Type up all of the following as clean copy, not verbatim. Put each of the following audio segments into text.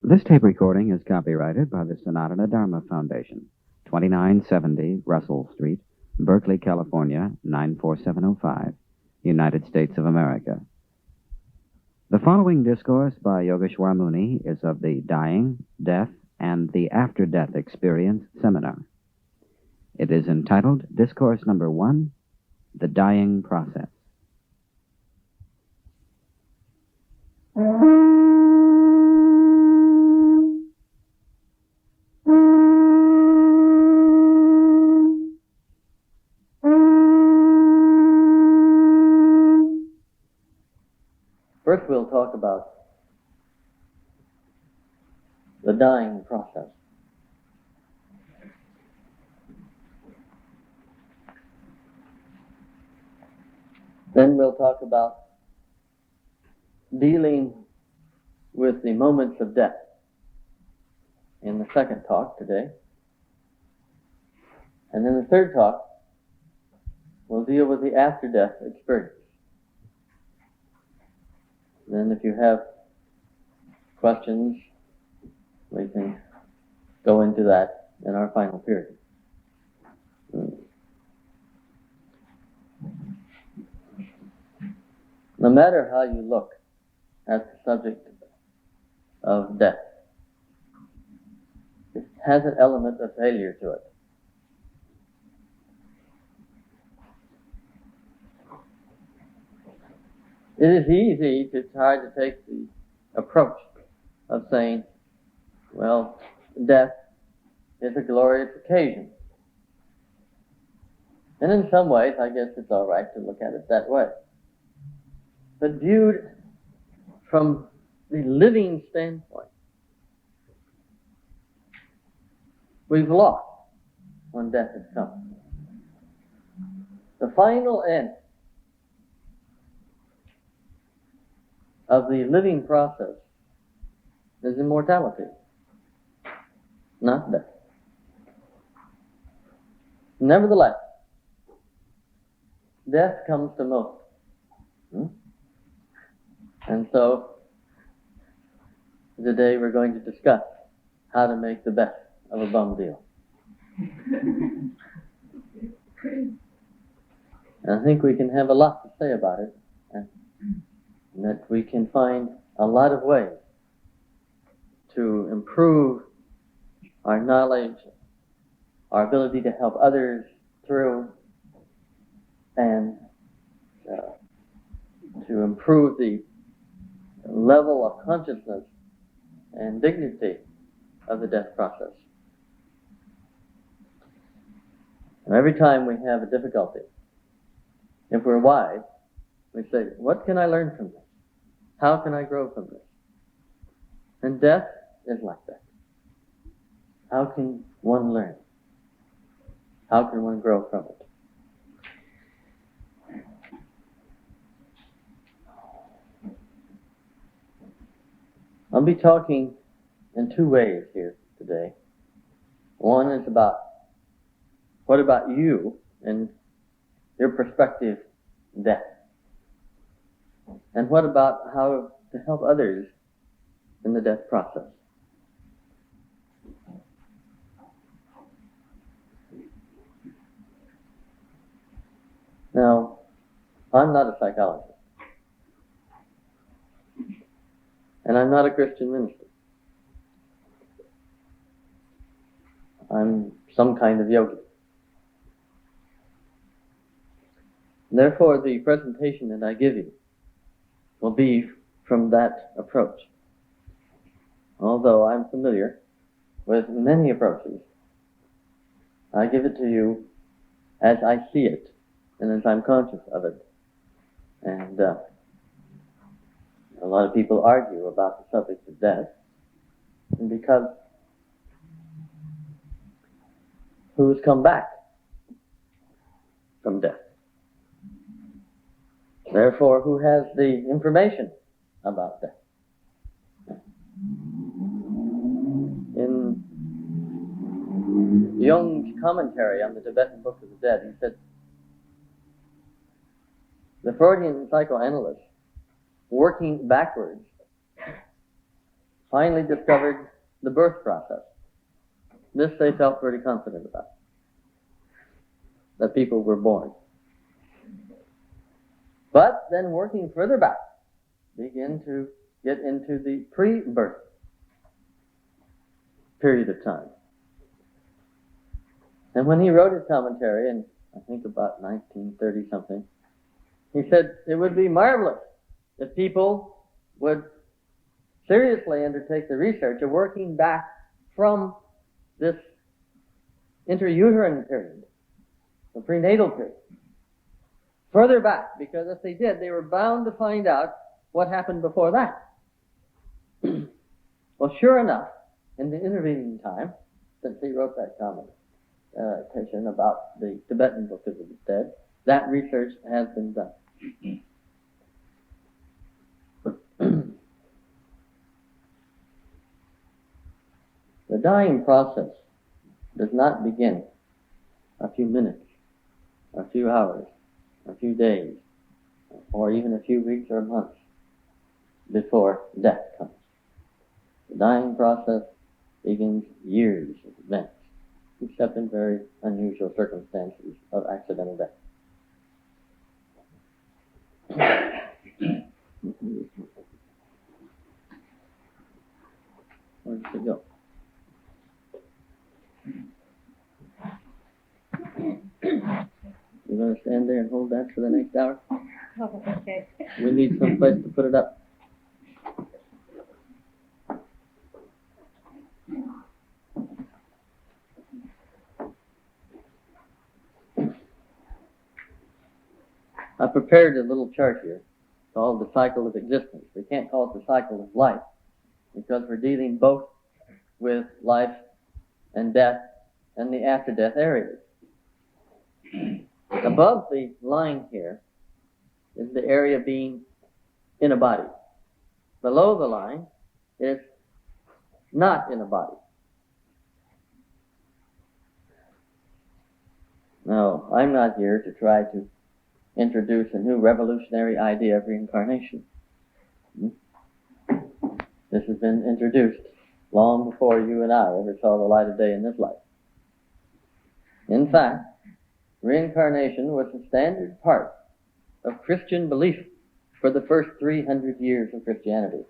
This tape recording is copyrighted by the Sanatana Dharma Foundation, 2970 Russell Street, Berkeley, California, 94705, United States of America. The following discourse by Yogeshwar Muni is of the Dying, Death, and the After-Death Experience Seminar. It is entitled Discourse Number 1, The Dying Process. First, we'll talk about the dying process. Then we'll talk about dealing with the moments of death in the second talk today. And then the third talk, we'll deal with the after-death experience. Then if you have questions, we can go into that in our final period. No matter how you look at the subject of death, it has an element of failure to it. It is easy to try to take the approach of saying, well, death is a glorious occasion. And in some ways, I guess it's all right to look at it that way. But viewed from the living standpoint, we've lost when death has come. The final end of the living process is immortality, not death. Nevertheless, death comes to most. And so, today we're going to discuss how to make the best of a bum deal. And I think we can have a lot to say about it, and that we can find a lot of ways to improve our knowledge, our ability to help others through, and to improve the level of consciousness and dignity of the death process. And every time we have a difficulty, if we're wise, we say, what can I learn from this? How can I grow from this? And death is like that. How can one learn? How can one grow from it? I'll be talking in two ways here today. One is about what about you and your perspective death? And what about how to help others in the death process? Now, I'm not a psychologist. And I'm not a Christian minister. I'm some kind of yogi. Therefore, the presentation that I give you will be from that approach. Although I'm familiar with many approaches, I give it to you as I see it and as I'm conscious of it. And a lot of people argue about the subject of death, and because who's come back from death? Therefore, who has the information about death? In Jung's commentary on the Tibetan Book of the Dead, he said, the Freudian psychoanalyst, working backwards finally discovered the birth process. This they felt pretty confident about, that people were born. But then working further back, begin to get into the pre-birth period of time. And when he wrote his commentary in, I think about 1930-something, he said it would be marvelous if people would seriously undertake the research of working back from this interuterine period, the prenatal period, further back, because if they did, they were bound to find out what happened before that. Well, sure enough, in the intervening time, since he wrote that commentation about the Tibetan Book of the Dead, that research has been done. The dying process does not begin a few minutes, a few hours, a few days, or even a few weeks or months before death comes. The dying process begins years in advance, except in very unusual circumstances of accidental death. Where does it go? You're going to stand there and hold that for the next hour? Oh, okay. We need some place to put it up. I prepared a little chart here called the cycle of existence. We can't call it the cycle of life because we're dealing both with life and death and the after-death areas. Above the line here is the area being in a body. Below the line is not in a body. Now, I'm not here to try to introduce a new revolutionary idea of reincarnation. This has been introduced long before you and I ever saw the light of day in this life. In fact, reincarnation was a standard part of Christian belief for the first 300 years of Christianity.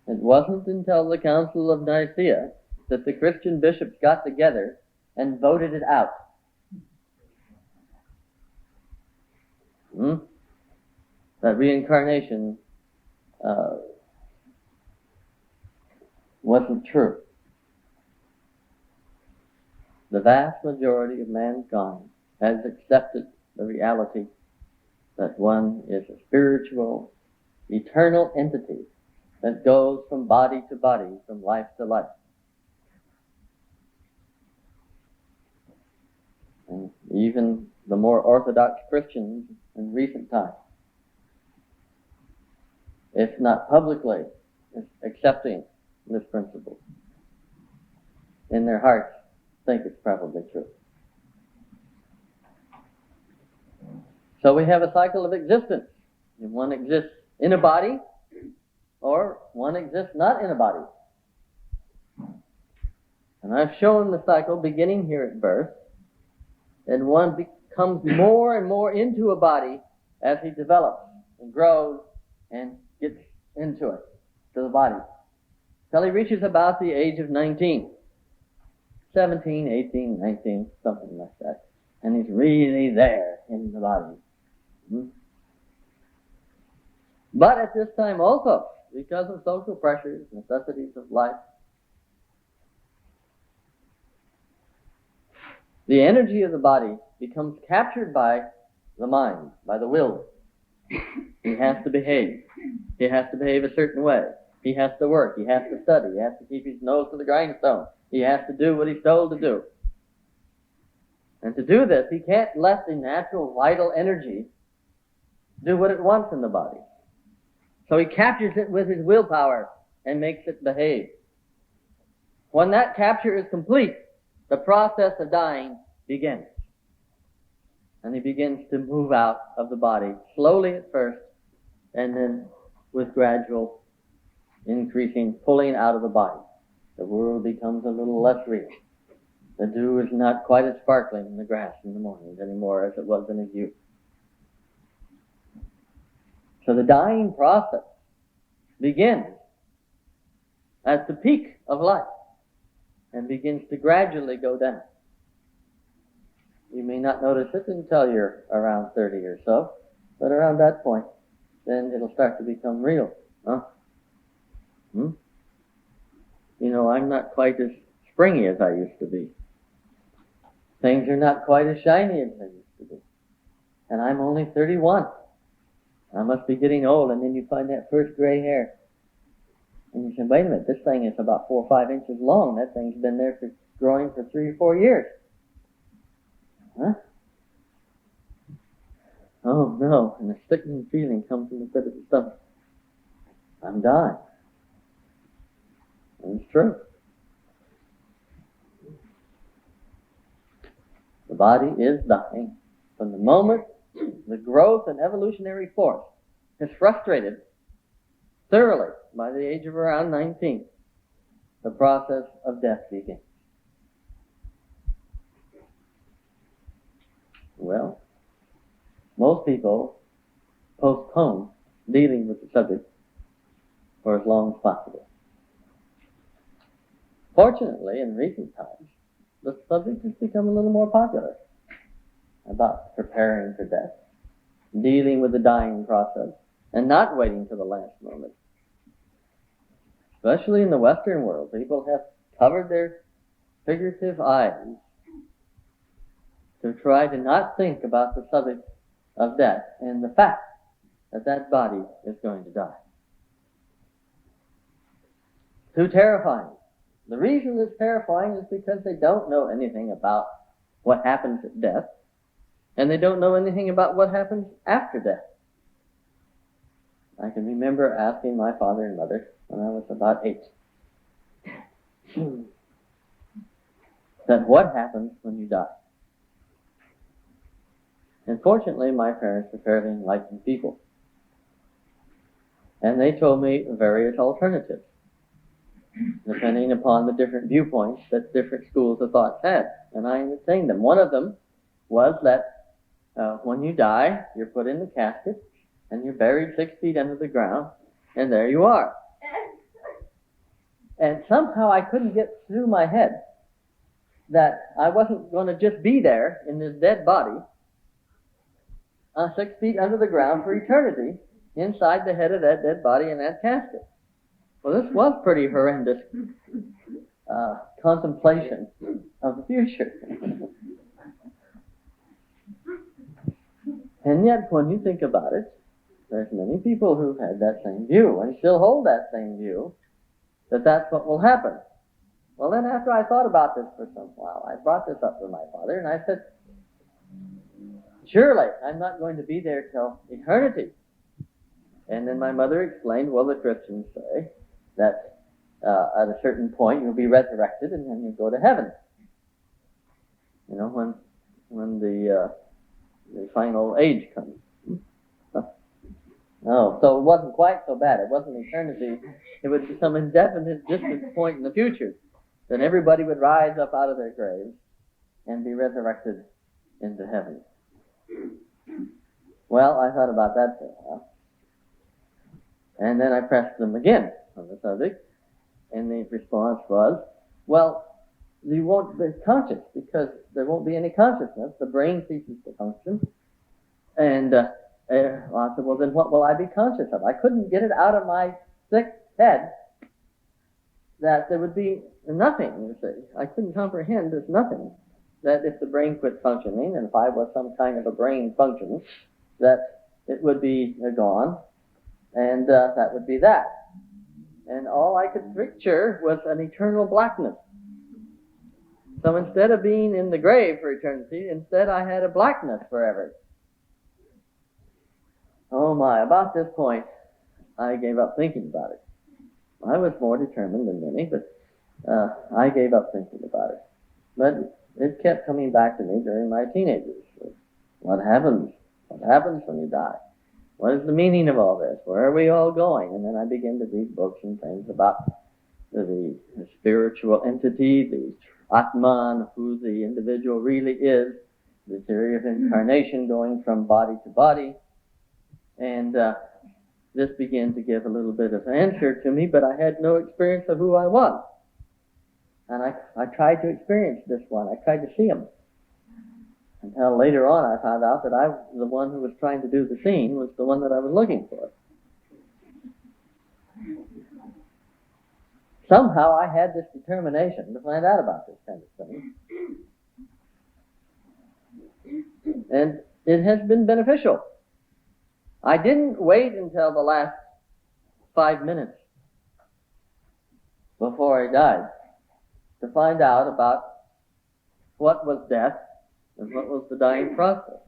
It wasn't until the Council of Nicaea that the Christian bishops got together and voted it out. That reincarnation wasn't true. The vast majority of mankind has accepted the reality that one is a spiritual, eternal entity that goes from body to body, from life to life. And even the more orthodox Christians in recent times, if not publicly accepting this principle, in their hearts think it's probably true. So we have a cycle of existence. And one exists in a body, or one exists not in a body. And I've shown the cycle beginning here at birth, and one becomes more and more into a body as he develops and grows and gets into it, to the body, till he reaches about the age of 19. 17, 18, 19, something like that. And he's really there in the body. But at this time also, because of social pressures, necessities of life, the energy of the body becomes captured by the mind, by the will. He has to behave. He has to behave a certain way. He has to work. He has to study. He has to keep his nose to the grindstone. He has to do what he's told to do. And to do this, he can't let the natural vital energy do what it wants in the body. So he captures it with his willpower and makes it behave. When that capture is complete, the process of dying begins. And he begins to move out of the body, slowly at first, and then with gradual increasing pulling out of the body. The world becomes a little less real. The dew is not quite as sparkling in the grass in the mornings anymore as it was in his youth. So the dying process begins at the peak of life and begins to gradually go down. You may not notice it until you're around 30 or so, but around that point, then it'll start to become real. You know, I'm not quite as springy as I used to be. Things are not quite as shiny as they used to be. And I'm only 31. I must be getting old, and then you find that first gray hair. And you say, wait a minute, this thing is about 4 or 5 inches long. That thing's been there growing for 3 or 4 years. Huh? Oh no, and a sickening feeling comes in the pit of the stomach. I'm dying. And it's true. The body is dying from the moment the growth and evolutionary force is frustrated thoroughly by the age of around 19. The process of death begins. Well, most people postpone dealing with the subject for as long as possible. Fortunately, in recent times, the subject has become a little more popular about preparing for death, dealing with the dying process, and not waiting to the last moment. Especially in the Western world, people have covered their figurative eyes to try to not think about the subject of death and the fact that that body is going to die. Too terrifying. The reason it's terrifying is because they don't know anything about what happens at death, and they don't know anything about what happens after death. I can remember asking my father and mother when I was about 8, that what happens when you die? And fortunately, my parents were fairly enlightened people. And they told me various alternatives, depending upon the different viewpoints that different schools of thought had. And I was saying them. One of them was that when you die, you're put in the casket, and you're buried 6 feet under the ground, and there you are. And somehow I couldn't get through my head that I wasn't going to just be there in this dead body, 6 feet under the ground for eternity, inside the head of that dead body in that casket. Well, this was pretty horrendous contemplation of the future. And yet, when you think about it, there's many people who had that same view and still hold that same view, that that's what will happen. Well, then after I thought about this for some while, I brought this up to my father, and I said, surely I'm not going to be there till eternity. And then my mother explained, well, the Christians say that at a certain point you'll be resurrected and then you'll go to heaven. You know, when the final age comes. No, so it wasn't quite so bad. It wasn't eternity. It would be some indefinite, distant point in the future. Then everybody would rise up out of their graves and be resurrected into heaven. Well, I thought about that for a while. And then I pressed them again on the subject, and the response was, well, you won't be conscious because there won't be any consciousness. The brain ceases to function. And I said, well, then what will I be conscious of? I couldn't get it out of my sick head that there would be nothing, you see. I couldn't comprehend there's nothing. That if the brain quit functioning, and if I was some kind of a brain function, that it would be gone, and that would be that. And all I could picture was an eternal blackness. So instead of being in the grave for eternity, instead I had a blackness forever. Oh my, about this point, I gave up thinking about it. I was more determined than many, but I gave up thinking about it. But it kept coming back to me during my teenage years. What happens? What happens when you die? What is the meaning of all this? Where are we all going? And then I begin to read books and things about the spiritual entity, the Atman, who the individual really is, the theory of incarnation going from body to body. And this began to give a little bit of answer to me, but I had no experience of who I was. And I tried to experience this one. I tried to see him. Until later on I found out that I was the one who was trying to do the seeing, was the one that I was looking for. Somehow I had this determination to find out about this kind of thing. And it has been beneficial. I didn't wait until the last 5 minutes before I died to find out about what was death and what was the dying process.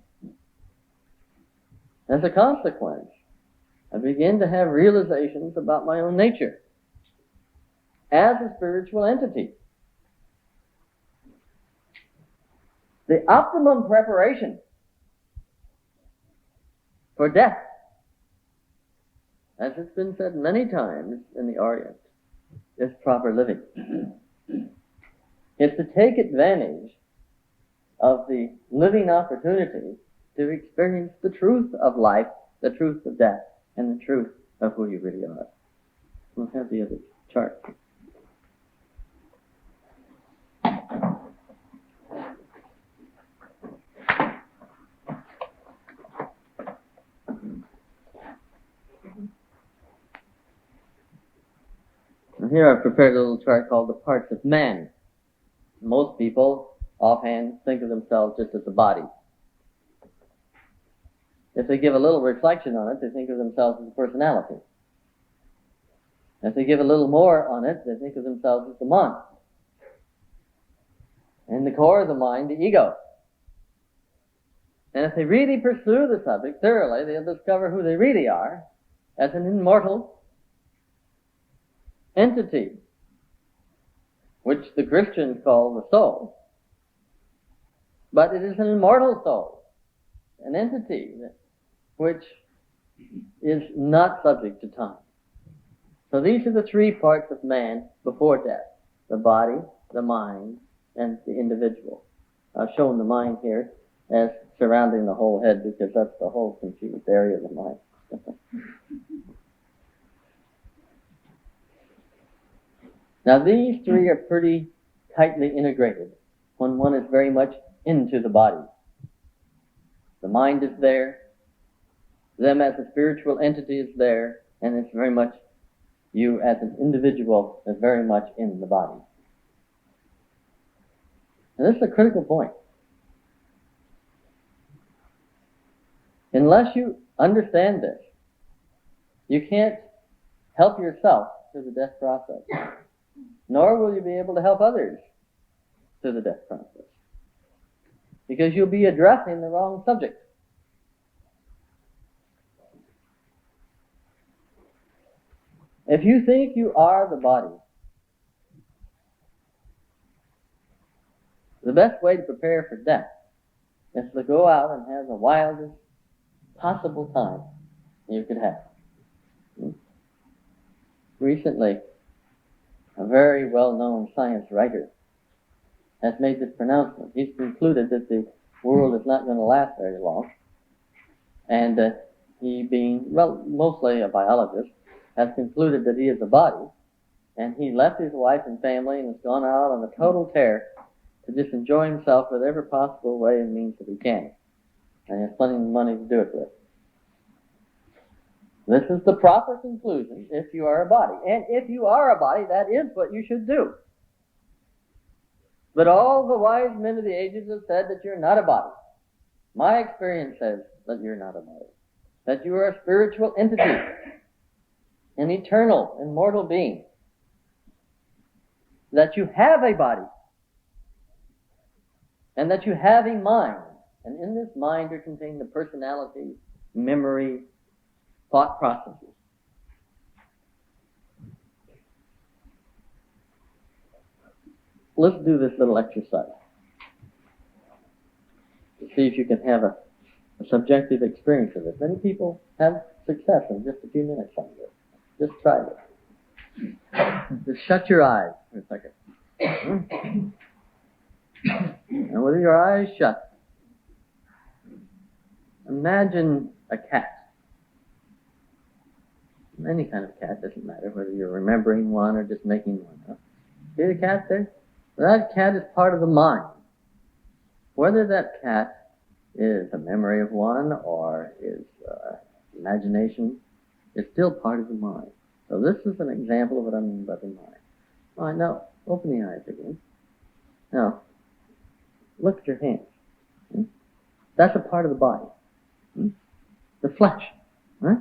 As a consequence, I began to have realizations about my own nature as a spiritual entity. The optimum preparation for death, as it's been said many times in the Orient, is proper living. It's to take advantage of the living opportunity to experience the truth of life, the truth of death, and the truth of who you really are. We'll have the other chart. Here I've prepared a little chart called the parts of man. Most people offhand think of themselves just as a body. If they give a little reflection on it, they think of themselves as a personality. If they give a little more on it, they think of themselves as the mind. And the core of the mind, the ego. And if they really pursue the subject thoroughly, they'll discover who they really are as an immortal entity, which the Christians call the soul. But it is an immortal soul, an entity which is not subject to time. So these are the three parts of man before death: the body, the mind, and the individual. I've shown the mind here as surrounding the whole head because that's the whole confused area of the mind. Now these three are pretty tightly integrated when one is very much into the body. The mind is there, them as a spiritual entity is there, and it's very much you as an individual is very much in the body. And this is a critical point. Unless you understand this, you can't help yourself through the death process, nor will you be able to help others through the death process, because you'll be addressing the wrong subject. If you think you are the body, the best way to prepare for death is to go out and have the wildest possible time you could have. Recently, a very well-known science writer has made this pronouncement. He's concluded that the world is not going to last very long, and he, being mostly a biologist, has concluded that he is a body, and he left his wife and family and has gone out on a total tear to just enjoy himself with every possible way and means that he can, and he has plenty of money to do it with. This is the proper conclusion if you are a body. And if you are a body, that is what you should do. But all the wise men of the ages have said that you're not a body. My experience says that you're not a body. That you are a spiritual entity, an eternal, immortal being. That you have a body. And that you have a mind. And in this mind are contained the personality, memory, thought processes. Let's do this little exercise to see if you can have a subjective experience of it. Many people have success in just a few minutes on this. Just try it. Just shut your eyes for a second. And with your eyes shut, imagine a cat. Any kind of cat, doesn't matter whether you're remembering one or just making one up. See the cat there? That cat is part of the mind. Whether that cat is a memory of one or is imagination, it's still part of the mind. So this is an example of what I mean by the mind. All right, now open the eyes again. Now, look at your hands. That's a part of the body. The flesh. Right?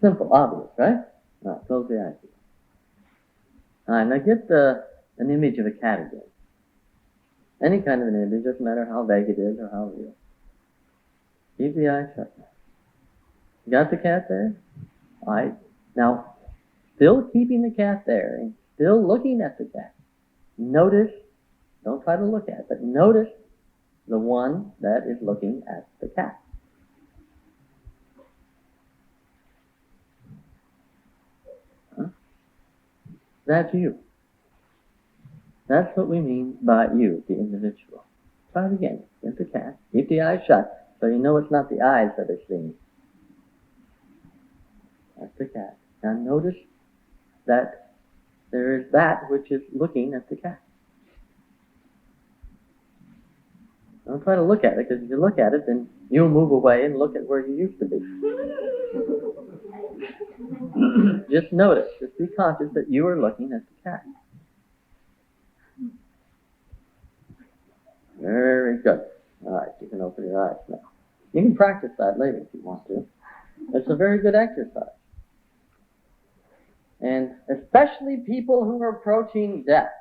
Simple, obvious, right? Now, close the eyes again. All right, now get an image of a cat again. Any kind of an image, doesn't matter how vague it is or how real. Keep the eyes shut. You got the cat there? All right. Now, still keeping the cat there and still looking at the cat. Notice, don't try to look at it, but notice the one that is looking at the cat. That's you. That's what we mean by you, the individual. Try it again. Get the cat. Keep the eyes shut so you know it's not the eyes that are seeing. That's the cat. Now notice that there is that which is looking at the cat. Don't try to look at it, because if you look at it, then you'll move away and look at where you used to be. Just notice, just be conscious that you are looking at the cat. Very good. All right, you can open your eyes now. You can practice that later if you want to. It's a very good exercise. And especially people who are approaching death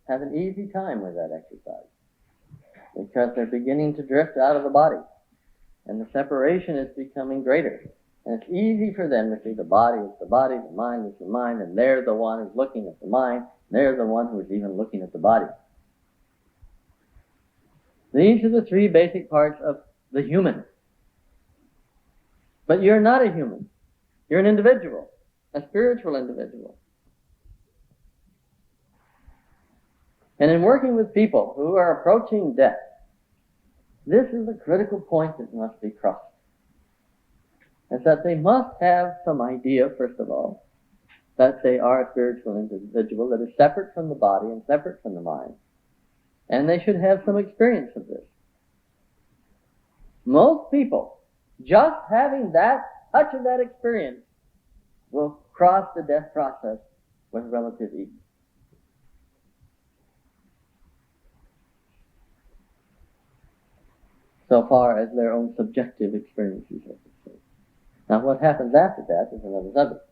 have an easy time with that exercise, because they're beginning to drift out of the body, and the separation is becoming greater. And it's easy for them to see the body is the body, the mind is the mind, and they're the one who's looking at the mind, they're the one who's even looking at the body. These are the three basic parts of the human. But you're not a human. You're an individual, a spiritual individual. And in working with people who are approaching death, this is a critical point that must be crossed. Is that they must have some idea, first of all, that they are a spiritual individual that is separate from the body and separate from the mind. And they should have some experience of this. Most people, just having that touch of that experience, will cross the death process with relative ease. So far as their own subjective experiences are concerned. Now, what happens after death is another subject.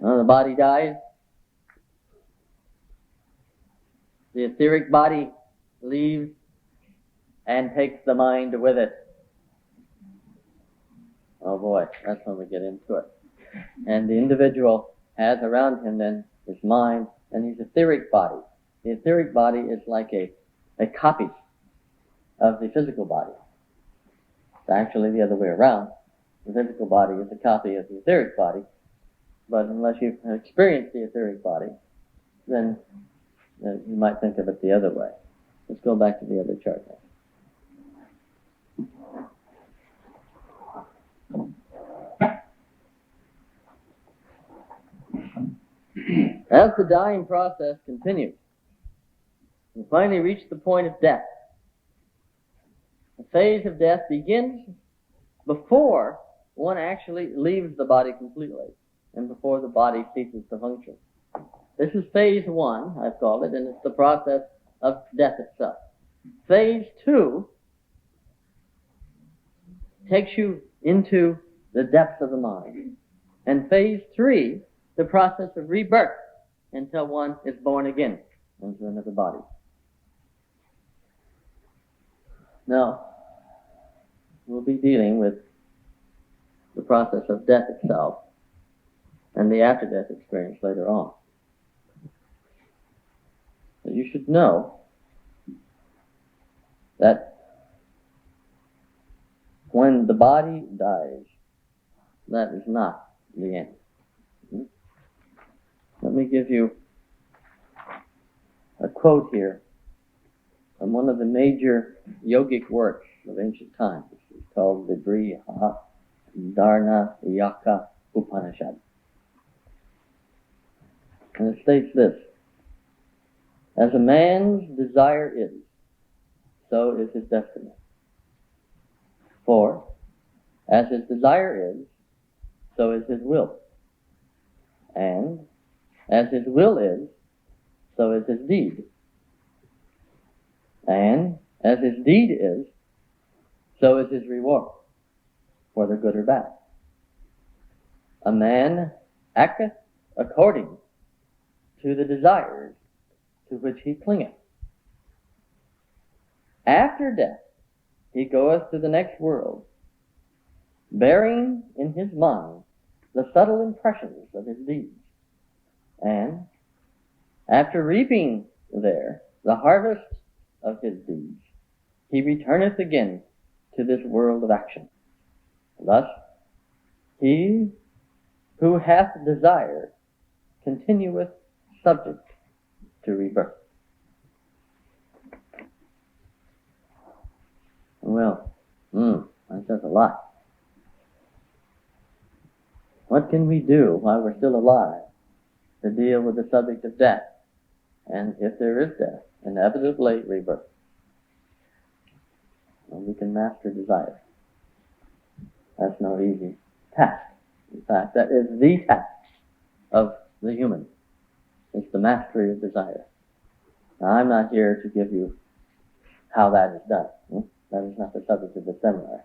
The body dies. The etheric body leaves and takes the mind with it. Oh boy, that's when we get into it. And the individual has around him then his mind and his etheric body. The etheric body is like a copy of the physical body. It's actually the other way around. The physical body is a copy of the etheric body, but unless you've experienced the etheric body, then you might think of it the other way. Let's go back to the other chart now. As the dying process continues, we finally reach the point of death. The phase of death begins before one actually leaves the body completely and before the body ceases to function. This is phase 1, I've called it, and it's the process of death itself. Phase 2 takes you into the depths of the mind. And phase 3, the process of rebirth until one is born again into another body. Now, we'll be dealing with the process of death itself and the after-death experience later on. But you should know that when the body dies, that is not the end. Let me give you a quote here from one of the major yogic works of ancient times. It's called the Brihadaranyaka Upanishad. And it states this: as a man's desire is, so is his destiny. For, as his desire is, so is his will. And, as his will is, so is his deed. And, as his deed is, so is his reward, whether good or bad. A man acteth according to the desires to which he clingeth. After death, he goeth to the next world, bearing in his mind the subtle impressions of his deeds. And, after reaping there the harvest of his deeds, he returneth again to this world of action. Thus, he who hath desire continueth subject to rebirth. Well, that says a lot. What can we do while we're still alive to deal with the subject of death? And if there is death, inevitably rebirth. Well, we can master desire. That's no easy task. In fact, that is the task of the human. It's the mastery of desire. Now, I'm not here to give you how that is done. That is not the subject of the seminar.